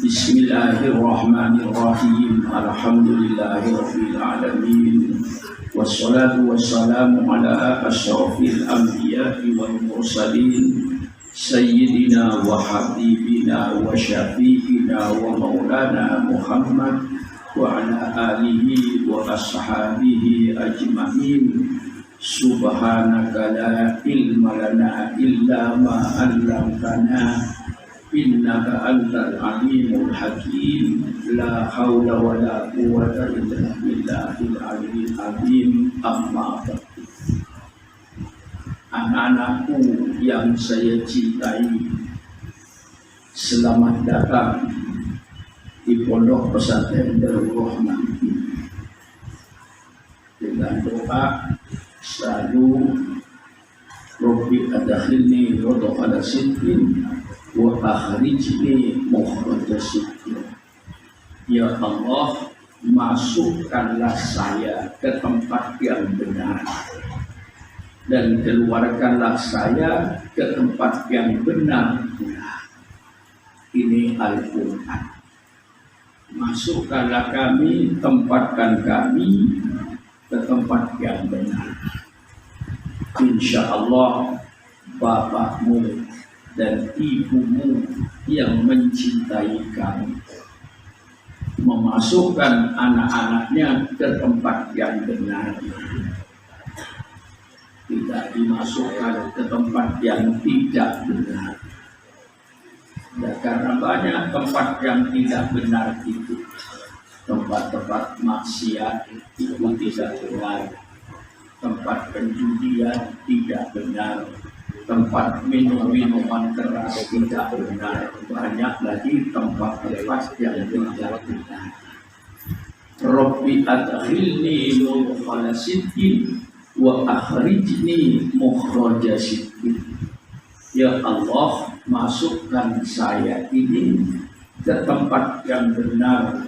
Bismillahirrahmanirrahim. Alhamdulillahirabbil alamin. Wassalatu wassalamu ala asyrafil anbiya'i wal mursalin sayyidina wa habibina wa syafi'ina wa maulana Muhammad wa ala alihi wa ashabihi ajma'in. Subhanaka la ilma lana illa ma 'allamtana innaka antal alimul hakim. La haula wa la quwwata illa billahil aliyyil azim. Amma ba'du. Anak-anakku yang saya cintai, selamat datang di Pondok Pesantren Darul Rahman. Dengan doa selalu Rabbi adkhilni mudkhala sidqin wa akhrijni mukhraja sidqin. Ya Allah, masukkanlah saya ke tempat yang benar dan keluarkanlah saya ke tempat yang benar pula. Ini Al-Quran. Masukkanlah kami, tempatkan kami ke tempat yang benar. Insya Allah bapakmu dan ibumu yang mencintai kamu memasukkan anak-anaknya ke tempat yang benar, tidak dimasukkan ke tempat yang tidak benar. Ya, karena banyak tempat yang tidak benar itu, tempat-tempat maksiat itu tidak benar, tempat penjudian tidak benar, tempat minuman keras tidak benar, banyak lagi tempat-tempat yang tidak benar. Rabbi adkhilni mudkhala sidqin wa akhrijni mukhraja sidqin. Ya Allah, masukkan saya ini ke tempat yang benar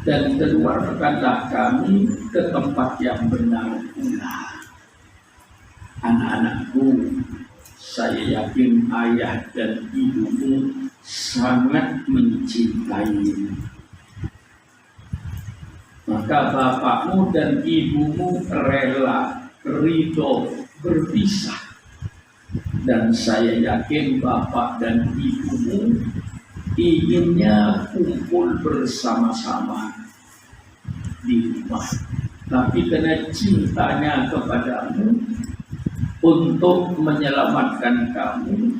dan keluarkanlah kami ke tempat yang benar pula. Anak-anakku, saya yakin ayah dan ibumu sangat mencintaimu. Maka bapakmu dan ibumu rela, ridho, berpisah. Dan saya yakin bapak dan ibumu inginnya kumpul bersama-sama di rumah. Tapi karena cintanya kepadamu, untuk menyelamatkan kamu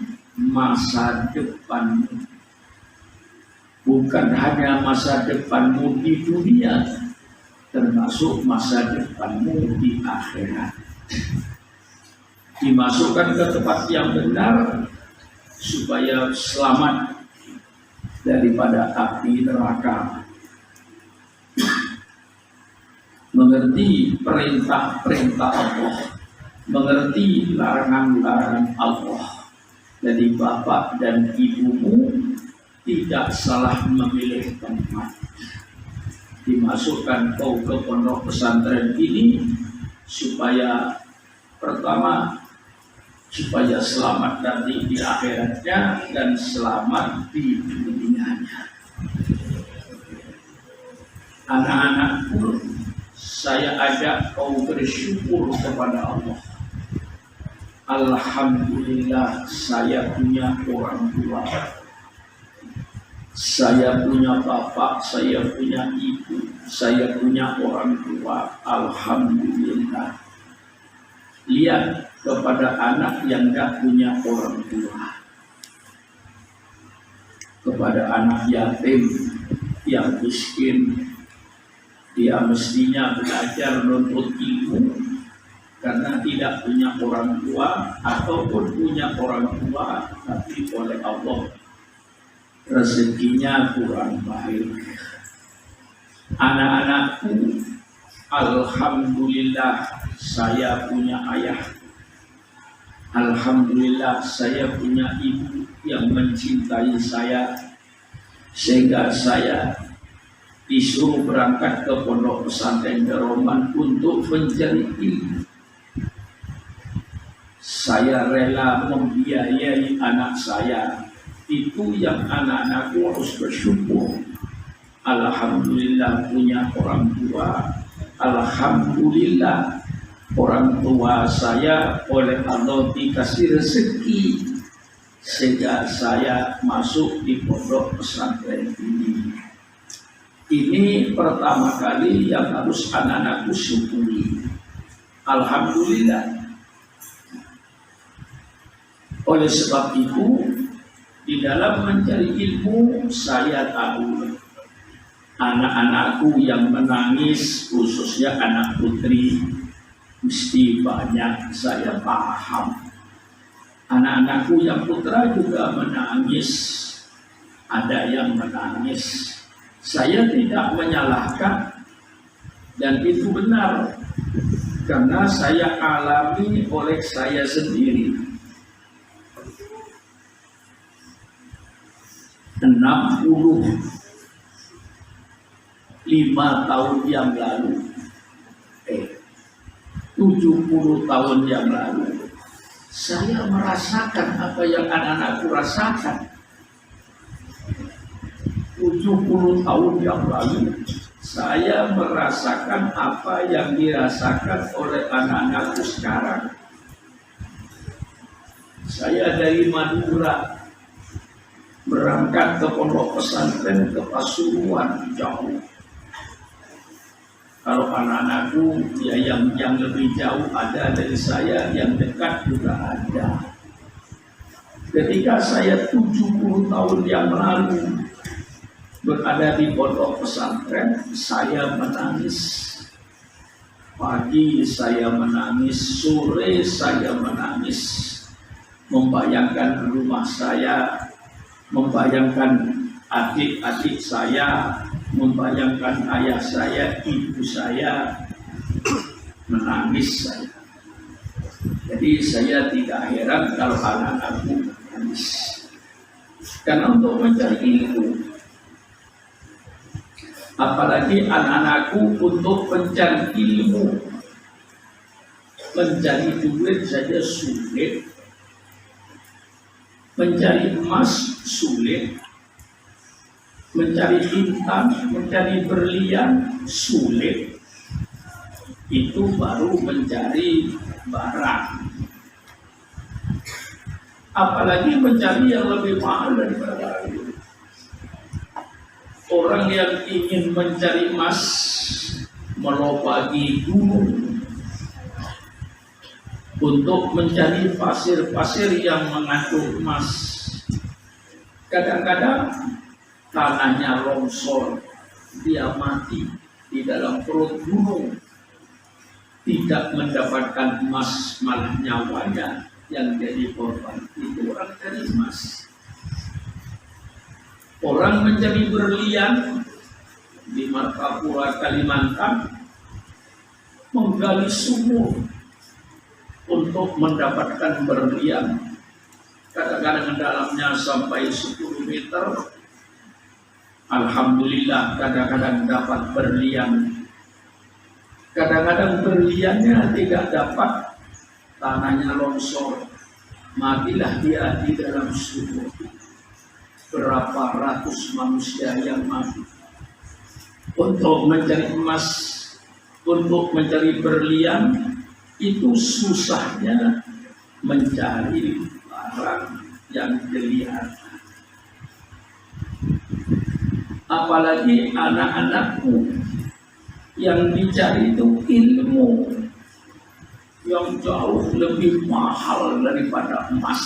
masa depanmu, bukan hanya masa depanmu di dunia, termasuk masa depanmu di akhirat. Dimasukkan ke tempat yang benar supaya selamat daripada api neraka, mengerti perintah-perintah Allah, mengerti larangan-larangan Allah. Jadi bapak dan ibumu tidak salah memilih tempat. Dimasukkan kau ke pondok pesantren ini supaya pertama, supaya selamat nanti di akhiratnya dan selamat di dunianya. Anak-anakku, saya ajak kau bersyukur kepada Allah. Alhamdulillah, saya punya orang tua, saya punya bapak, saya punya ibu, saya punya orang tua. Alhamdulillah. Lihat kepada anak yang tidak punya orang tua, kepada anak yatim yang miskin, dia mestinya belajar menuntut ilmu karena tidak punya orang tua, ataupun punya orang tua tapi oleh Allah rezekinya kurang baik. Anak-anakku, Alhamdulillah saya punya ayah. Alhamdulillah saya punya ibu yang mencintai saya, sehingga saya disuruh berangkat ke pondok pesantren Daroman untuk mencari ilmu. Saya rela membiayai anak saya. Itu yang anak-anakku harus bersyukur. Alhamdulillah punya orang tua. Alhamdulillah orang tua saya oleh Allah dikasih rezeki sehingga saya masuk di pondok pesantren ini. Ini pertama kali yang harus anak-anakku syukuri. Alhamdulillah. Oleh sebab itu, di dalam mencari ilmu saya tahu anak-anakku yang menangis, khususnya anak putri, mesti banyak saya paham. Anak-anakku yang putra juga menangis, ada yang menangis. Saya tidak menyalahkan, dan itu benar, karena saya alami oleh saya sendiri. 65 tahun yang lalu, 70 tahun yang lalu, saya merasakan apa yang anak-anakku rasakan. 70 tahun yang lalu, saya merasakan apa yang dirasakan oleh anak-anakku sekarang. Saya dari Madura berangkat ke pondok pesantren ke Pasuruan, jauh. Kalau anak-anakku ya yang lebih jauh ada dari saya, yang dekat juga ada. Ketika saya 70 tahun yang lalu berada di pondok pesantren, saya menangis. Pagi saya menangis, sore saya menangis, membayangkan rumah saya, membayangkan adik-adik saya, membayangkan ayah saya, ibu saya, menangis saya. Jadi saya tidak heran kalau anak-anakku menangis. Karena untuk mencari ilmu, apalagi anak-anakku untuk mencari ilmu, mencari duit saja sulit, mencari emas sulit, mencari bintang, mencari berlian sulit. Itu baru mencari barang. Apalagi mencari yang lebih mahal daripada itu. Orang yang ingin mencari emas melopaki gunung untuk mencari pasir-pasir yang mengandung emas. Kadang-kadang tanahnya longsor, dia mati di dalam perut gunung, tidak mendapatkan emas, malah nyawanya yang jadi korban. Itu orang cari emas. Orang mencari berlian di Martapura, Kalimantan, menggali sumur untuk mendapatkan berlian. Kadang-kadang dalamnya sampai 10 meter. Alhamdulillah kadang-kadang dapat berlian. Kadang-kadang berliannya tidak dapat, tanahnya longsor, matilah dia di dalam sumur. Berapa ratus manusia yang mati. Untuk mencari emas, untuk mencari berlian, itu susahnya mencari barang yang kelihatan. Apalagi anak-anakku yang dicari itu ilmu yang jauh lebih mahal daripada emas,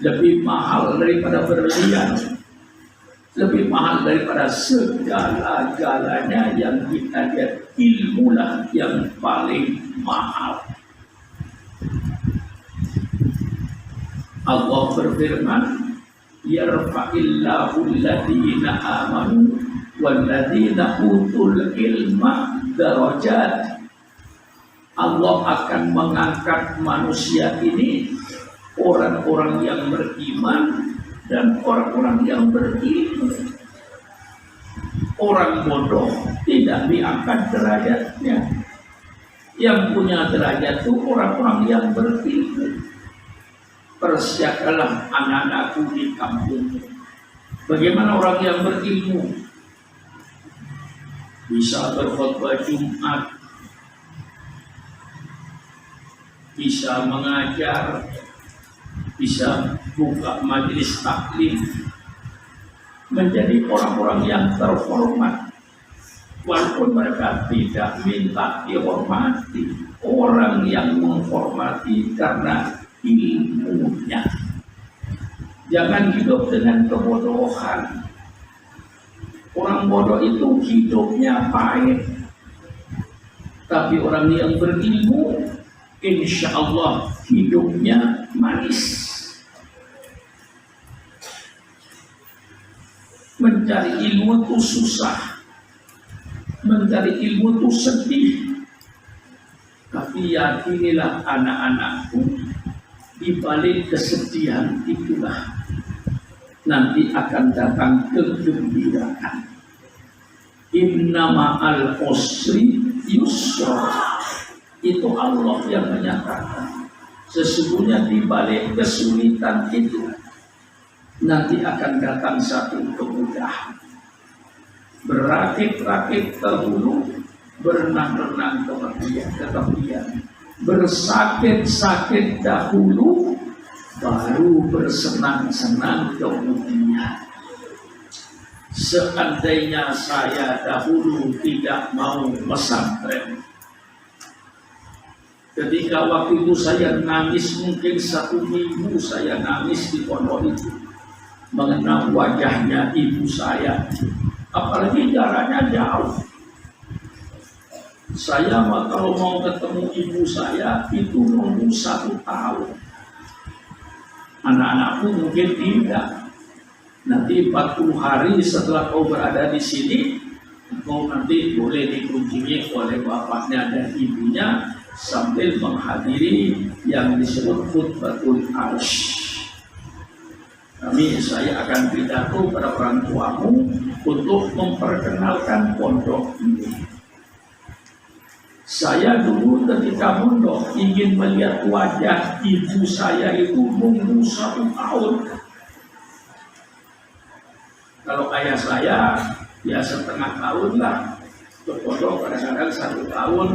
lebih mahal daripada berlian, lebih mahal daripada segala-galanya yang kita lihat. Ilmulah yang paling mahal. Allah berfirman, yarfa'illahu alladhina amanu walladzina utul ilma darajat. Allah akan mengangkat manusia ini, orang-orang yang beriman dan orang-orang yang berilmu. Orang bodoh tidak diangkat derajatnya. Yang punya derajat itu orang-orang yang berilmu. Persiapkanlah anak-anakku di kampung. Bagaimana orang yang berilmu bisa berkhutbah Jumat, bisa mengajar, bisa buka majelis taklim, menjadi orang-orang yang terhormat. Walaupun mereka tidak minta dihormati, orang yang menghormati karena ilmunya. Jangan hidup dengan kebodohan. Orang bodoh itu hidupnya pahit. Tapi orang yang berilmu, insya Allah hidupnya manis. Mencari ilmu itu susah, mencari ilmu itu sedih. Tapi yakinilah anak-anakku, di balik kesedihan itulah nanti akan datang kegembiraan. Innama al-usri yusra. Itu Allah yang menyatakan. Sesungguhnya di balik kesulitan itu nanti akan datang satu kemudahan. Berakit-rakit dahulu, berenang-renang ke tepian. Bersakit-sakit dahulu, baru bersenang-senang kemudian. Seandainya saya dahulu tidak mau pesantren, ketika waktu itu saya nangis, mungkin 1 minggu saya nangis di pondok itu, mengenang wajahnya ibu saya, apalagi jaraknya jauh. Saya kalau mau ketemu ibu saya itu nunggu 1 tahun. Anak-anakku mungkin tidak. Nanti 40 hari setelah kau berada di sini, kau nanti boleh dikunjungi oleh bapaknya dan ibunya sambil menghadiri yang disebut khutbatul arsy. Saya akan pidato pada orang tuamu untuk memperkenalkan pondok ini. Saya dulu ketika mondok ingin melihat wajah ibu saya itu nunggu 1 tahun. Kalau ayah saya ya setengah tahun lah. Ke pondok kadang-kadang 1 tahun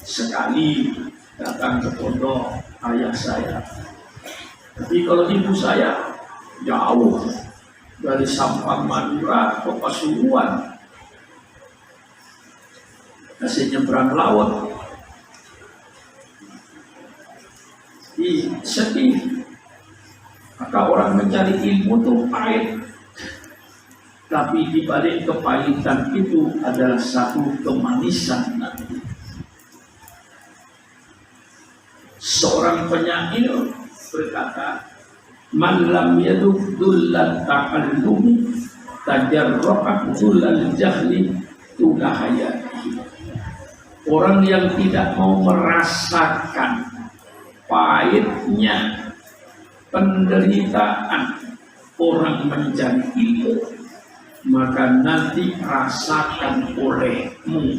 sekali datang ke pondok ayah saya. Tapi kalau ibu saya jauh dari Sampang Madura ke Pasuruan, masih nyebrang laut. Sedih. Maka orang mencari ilmu itu pahit. Tapi di balik kepahitan itu adalah satu kemanisan nanti. Seorang penyair berkata, "Man lam yaduk dullat ta'allumi tajarra'at dullal jahli tulahayati." Orang yang tidak mau merasakan pahitnya penderitaan orang mencari ilmu, maka nanti rasakan olehmu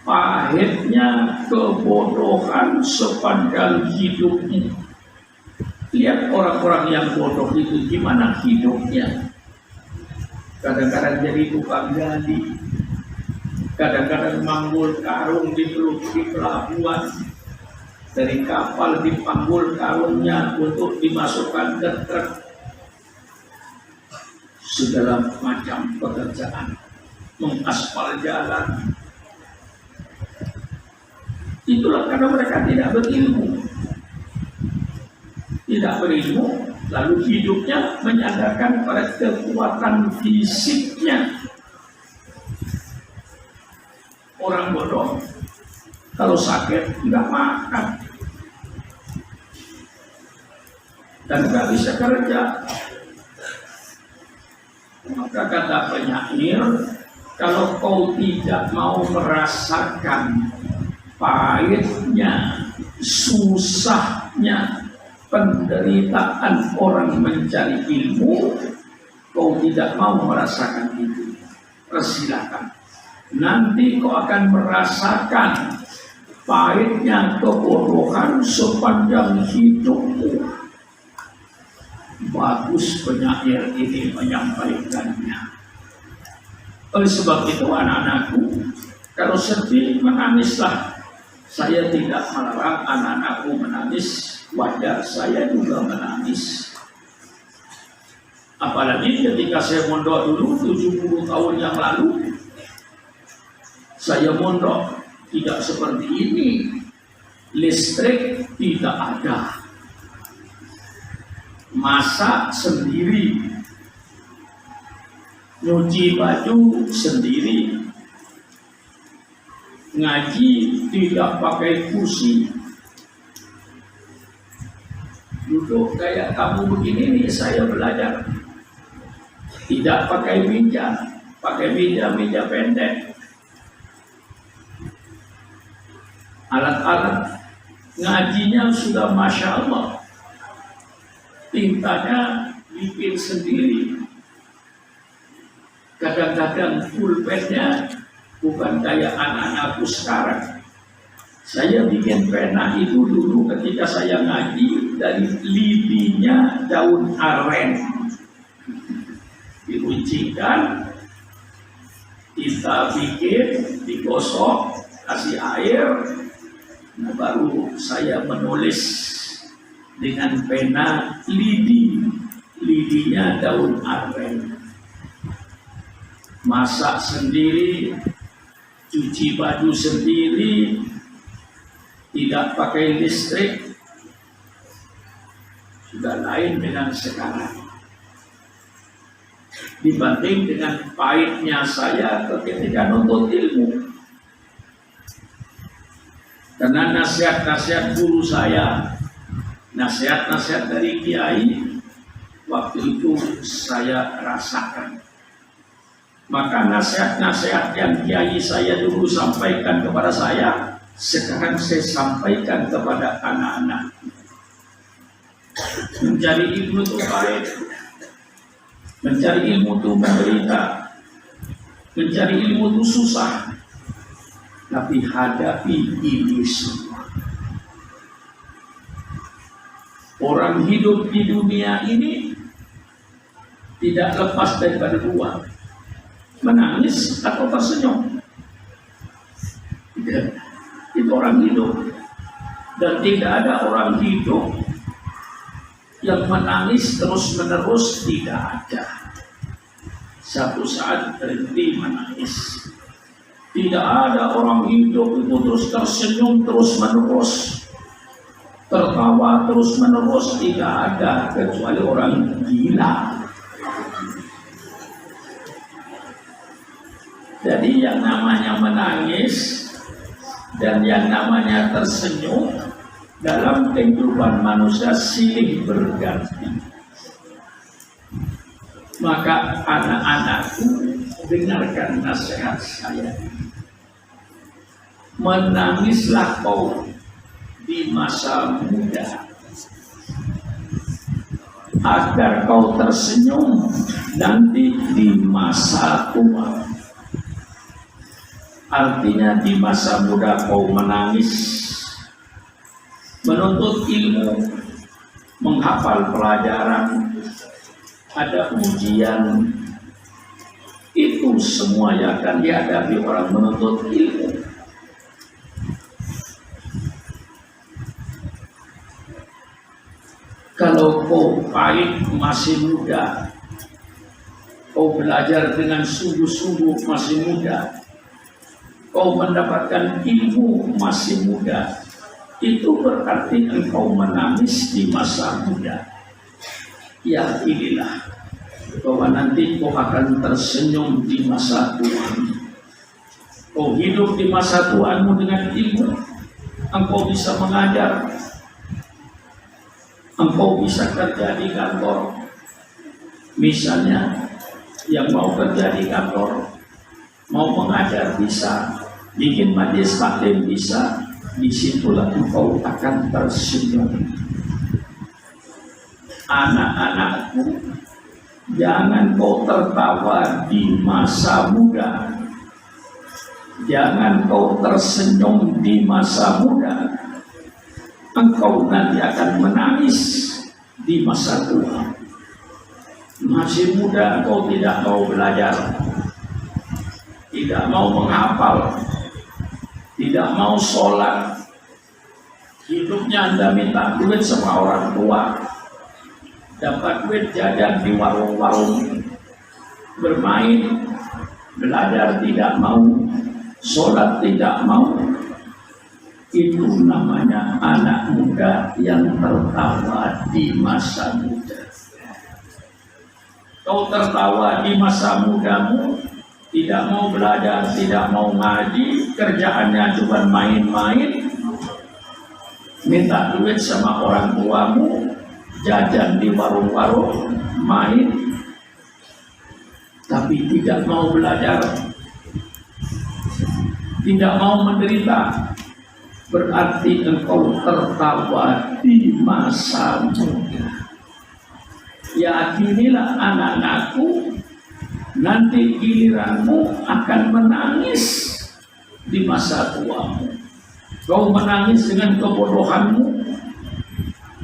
pahitnya kebodohan sepanjang hidupmu. Lihat orang-orang yang bodoh itu gimana hidupnya. Kadang-kadang jadi tukang gali, kadang-kadang manggul karung di pelabuhan, dari kapal dipanggul karungnya untuk dimasukkan ke truk. Segala macam pekerjaan, mengaspal jalan. Itulah karena mereka tidak berilmu. Tidak berilmu, lalu hidupnya menyandarkan pada kekuatan fisiknya. Orang bodoh kalau sakit tidak makan dan tidak bisa kerja. Maka kata penyair, Kalau kau tidak mau merasakan pahitnya, susahnya, penderitaan orang mencari ilmu, kau tidak mau merasakan itu, persilakan. Nanti kau akan merasakan pahitnya kebodohan sepanjang hidupmu. Bagus penyair ini menyampaikannya. Oleh sebab itu anak-anakku, kalau sedih menangislah. Saya tidak melarang anak-anakku menangis, wajar saya juga menangis. Apalagi ketika saya mondok dulu 70 tahun yang lalu, saya mondok tidak seperti ini. Listrik tidak ada. Masak sendiri. Nyuci baju sendiri. Ngaji tidak pakai kursi. Duduk kayak kamu begini nih saya belajar. Tidak pakai meja, pakai meja pendek. Alat-alat ngajinya sudah Masya Allah. Tintanya bikin sendiri. Kadang-kadang pulpennya bukan kayak anak-anakku sekarang. Saya bikin pena itu dulu ketika saya ngaji dari lidinya daun aren. Diruncikan, kita bikin, digosok, kasih air, nah baru saya menulis dengan pena lidinya daun aren. Masak sendiri, cuci baju sendiri, tidak pakai listrik. Sudah lain dengan sekarang. Dibanding dengan pahitnya saya ketika nuntut ilmu. Karena nasihat-nasihat guru saya, nasihat-nasihat dari kiai, waktu itu saya rasakan. Maka nasihat-nasihat yang kiai saya dulu sampaikan kepada saya, sekarang saya sampaikan kepada anak-anak. Mencari ilmu itu baik. Mencari ilmu itu menderita. Mencari ilmu itu susah. Tapi hadapi ini semua. Orang hidup di dunia ini tidak lepas daripada dua. Menangis atau tersenyum. Itu orang hidup. Dan tidak ada orang hidup yang menangis terus-menerus, tidak ada. Satu saat berhenti menangis. Tidak ada orang hidup itu terus tersenyum terus-menerus, tertawa terus-menerus, tidak ada, kecuali orang gila. Jadi yang namanya menangis dan yang namanya tersenyum dalam kehidupan manusia silih berganti. Maka anak-anakku, dengarkan nasihat saya. Menangislah kau di masa muda, agar kau tersenyum nanti di masa tua. Artinya di masa muda kau menangis, menuntut ilmu, menghafal pelajaran, ada ujian, itu semua yang akan dihadapi orang menuntut ilmu. Kalau kau pahit masih muda, kau belajar dengan sungguh-sungguh masih muda, kau mendapatkan ilmu masih muda, itu berarti engkau menangis di masa muda. Yakinilah bahwa nanti kau akan tersenyum di masa tua. Kau hidup di masa tuamu dengan ilmu, engkau bisa mengajar, engkau bisa kerja di kantor. Misalnya yang mau kerja di kantor, mau mengajar bisa, bikin majelis taklim bisa, disitulah engkau akan tersenyum. Anak-anakku, jangan kau tertawa di masa muda, jangan kau tersenyum di masa muda, engkau nanti akan menangis di masa tua. Masih muda kau tidak mau belajar, tidak mau menghafal, tidak mau sholat, hidupnya Anda minta duit sama orang tua, dapat duit jajan di warung-warung, bermain, belajar tidak mau, sholat tidak mau. Itu namanya anak muda yang tertawa di masa muda. Kau tertawa di masa mudamu, tidak mau belajar, tidak mau ngaji, kerjaannya cuma main-main, minta duit sama orang tuamu, jajan di warung-warung, main, tapi tidak mau belajar, tidak mau menderita, berarti engkau tertawa di masa muda. Yakinilah anak-anakku, nanti giliranmu akan menangis di masa tuamu. Kau menangis dengan kebodohanmu,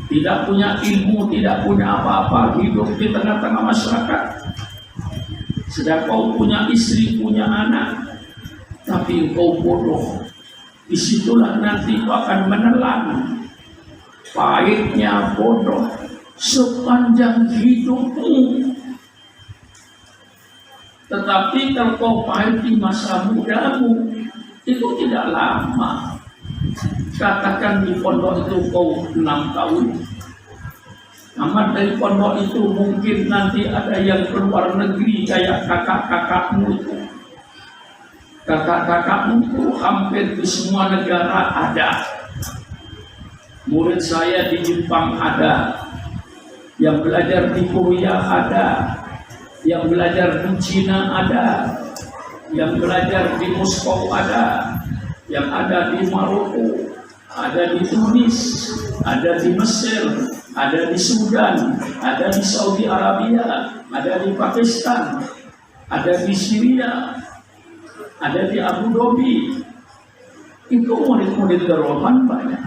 tidak punya ilmu, tidak punya apa-apa, hidup di tengah-tengah masyarakat. Sedang kau punya istri, punya anak, tapi kau bodoh. Disitulah nanti kau akan menelan pahitnya bodoh sepanjang hidupmu. Tetapi kalau kau pahit di masa mudamu, itu tidak lama. Katakan di pondok itu kau 6 tahun, amat dari pondok itu mungkin nanti ada yang keluar negeri kayak kakak-kakakmu itu. Kakak-kakakmu itu hampir di semua negara ada. Murid saya di Jepang ada, yang belajar di Korea ada, yang belajar di Cina ada, yang belajar di Moskow ada, yang ada di Maroko, ada di Tunis, ada di Mesir, ada di Sudan, ada di Saudi Arabia, ada di Pakistan, ada di Syria, ada di Abu Dhabi. Itu murid-murid Darulman banyak.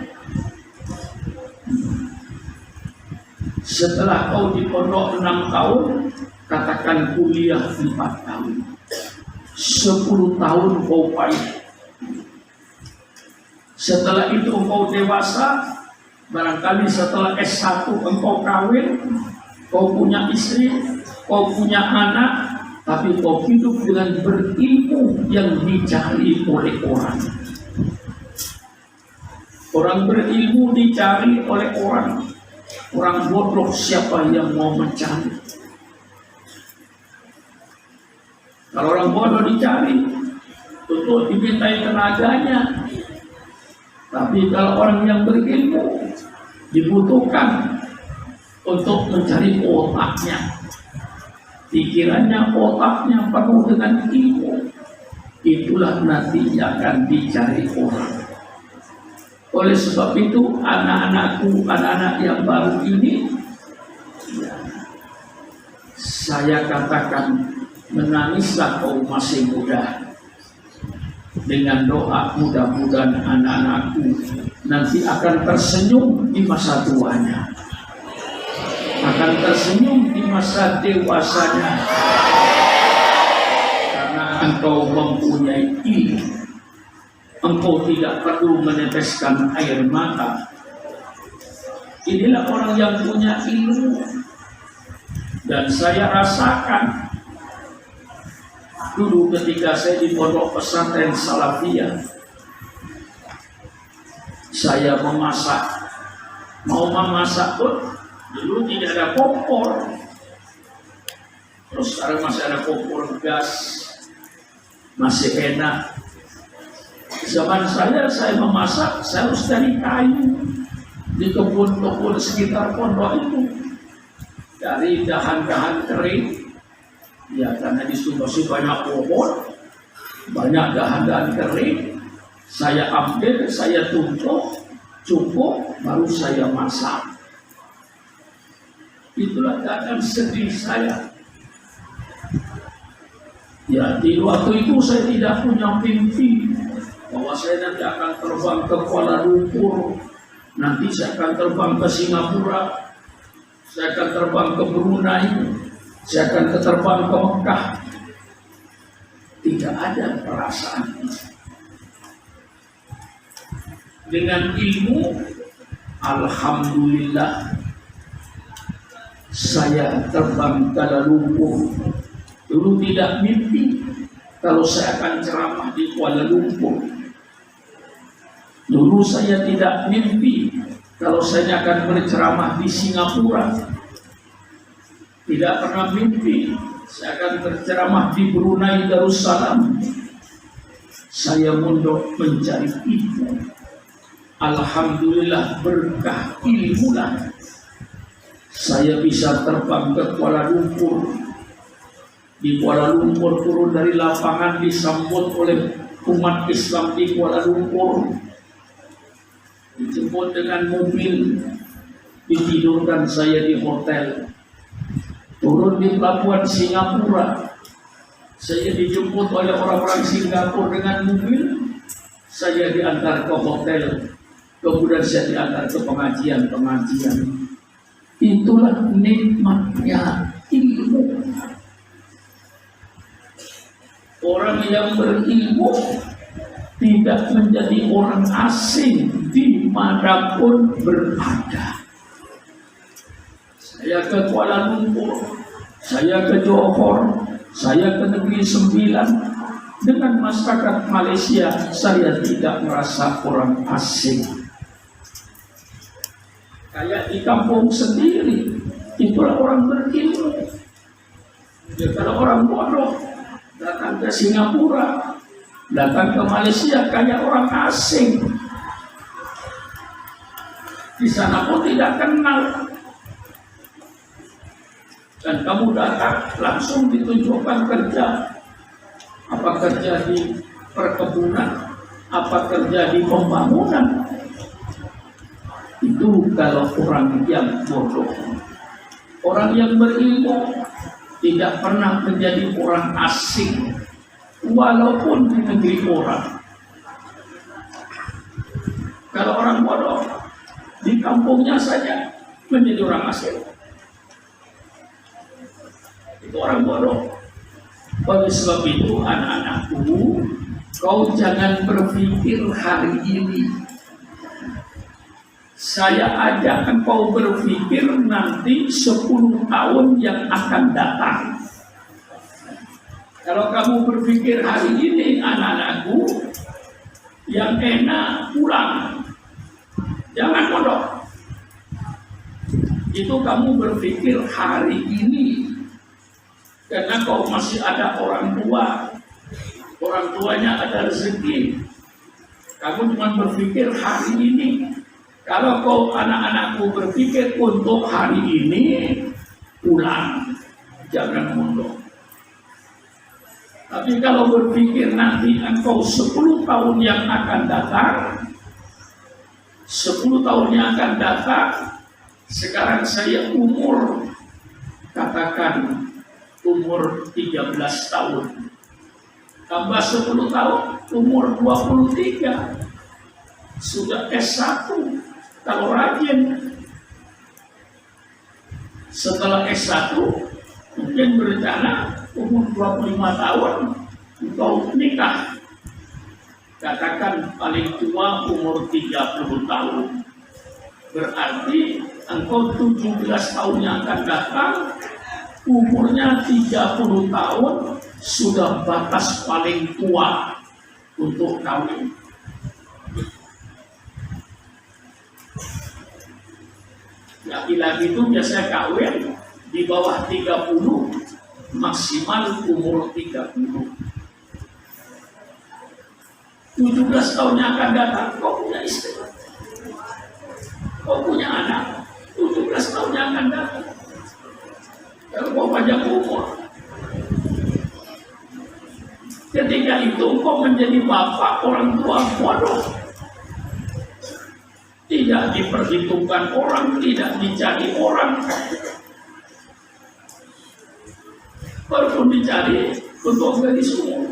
Setelah kau di pondok 6 tahun, katakan kuliah 4 tahun, 10 tahun kau pahit. Setelah itu engkau dewasa, barangkali setelah S1 engkau kawin, kau punya istri, kau punya anak, tapi kau hidup dengan berilmu yang dicari oleh orang. Orang berilmu dicari oleh orang. Orang bodoh siapa yang mau mencari? Kalau orang bodoh dicari, untuk dimintai tenaganya. Tapi kalau orang yang berilmu dibutuhkan untuk mencari otaknya, pikirannya, otaknya penuh dengan ilmu, itulah nanti yang akan dicari orang. Oleh sebab itu anak-anakku, anak-anak yang baru ini, saya katakan menangislah kau masih muda. Dengan doa mudah-mudahan anak-anakku nanti akan tersenyum di masa tuanya, akan tersenyum di masa dewasanya, karena engkau mempunyai ilmu. Engkau tidak perlu meneteskan air mata. Inilah orang yang punya ilmu. Dan saya rasakan dulu ketika saya di pondok pesantren Salafiyah, saya memasak. Mau memasak pun dulu tidak ada kompor. Terus sekarang masih ada kompor gas, masih enak. Zaman saya memasak, saya harus dari kayu di kebun-kebun sekitar pondok itu, dari dahan-dahan kering. Ya, karena di Sumbawa banyak pohon, banyak dahan-dahan kering, saya ambil, saya tumpuk, cukup, baru saya masak. Itulah keadaan sedih saya. Ya, di waktu itu saya tidak punya mimpi bahwa saya nanti akan terbang ke Kuala Lumpur, nanti saya akan terbang ke Singapura, saya akan terbang ke Brunei, saya akan terbang ke Mekah. Tidak ada perasaan itu. Dengan ilmu, alhamdulillah, saya terbang ke Kuala Lumpur. Dulu tidak mimpi kalau saya akan ceramah di Kuala Lumpur. Dulu saya tidak mimpi kalau saya akan berceramah di Singapura. Tidak pernah mimpi saya akan berceramah di Brunei Darussalam. Saya mondok mencari ilmu. Alhamdulillah berkah ilmulah saya bisa terbang ke Kuala Lumpur. Di Kuala Lumpur turun dari lapangan disambut oleh umat Islam di Kuala Lumpur. Dijemput dengan mobil, ditidurkan saya di hotel. Turun di pelabuhan Singapura, saya dijemput oleh orang-orang Singapura dengan mobil. Saya diantar ke hotel, kemudian saya diantar ke pengajian-pengajian. Itulah nikmatnya ilmu. Orang yang berilmu tidak menjadi orang asing dimanapun berada. Saya ke Kuala Lumpur, saya ke Johor, saya ke Negeri Sembilan. Dengan masyarakat Malaysia, saya tidak merasa orang asing. Kayak di kampung sendiri, itulah orang berilmu. Ya, kalau orang bodoh, datang ke Singapura, datang ke Malaysia kayak orang asing. Di sana pun tidak kenal. Dan kamu datang langsung ditunjukkan kerja. Apa kerja di perkebunan, apa kerja di pembangunan. Itu kalau orang yang bodoh. Orang yang berilmu tidak pernah menjadi orang asing, walaupun di negeri orang. Kalau orang bodoh, di kampungnya saja menjadi orang asing. Itu orang bodoh. Oleh sebab itu, anak-anakku, kau jangan berpikir hari ini. Saya ajak engkau berpikir nanti 10 tahun yang akan datang. Kalau kamu berpikir hari ini, anak-anakku, yang enak pulang. Jangan bodoh. Itu kamu berpikir hari ini. Karena kau masih ada orang tua. Orang tuanya ada rezeki. Kamu cuma berpikir hari ini. Kalau kau anak-anakku berpikir untuk hari ini, pulang, jangan mundur. Tapi kalau berpikir nanti engkau 10 tahun yang akan datang, 10 tahun yang akan datang, sekarang saya umur, katakan umur 13 tahun. Tambah 10 tahun, umur 23. Sudah S1. Kalau rajin, setelah S1 mungkin berencana umur 25 tahun untuk nikah. Katakan paling tua umur 30 tahun. Berarti engkau 17 tahun yang akan datang, umurnya 30 tahun sudah batas paling tua untuk kawin. Laki-laki itu biasanya kawin di bawah 30, maksimal umur 30. 17 tahun yang akan datang, kau punya istri, kau punya anak. 17 tahun yang akan datang, kalau kau panjang umur, jadi ketika itu kau menjadi bapak orang tua bodoh. Tidak diperhitungkan orang, tidak dicari orang. Walaupun dicari, untuk gadis umum.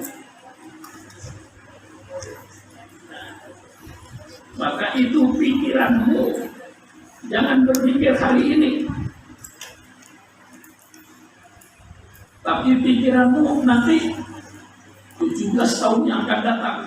Maka itu pikiranmu. Jangan berpikir hari ini. Tapi pikiranmu nanti 17 tahun yang akan datang.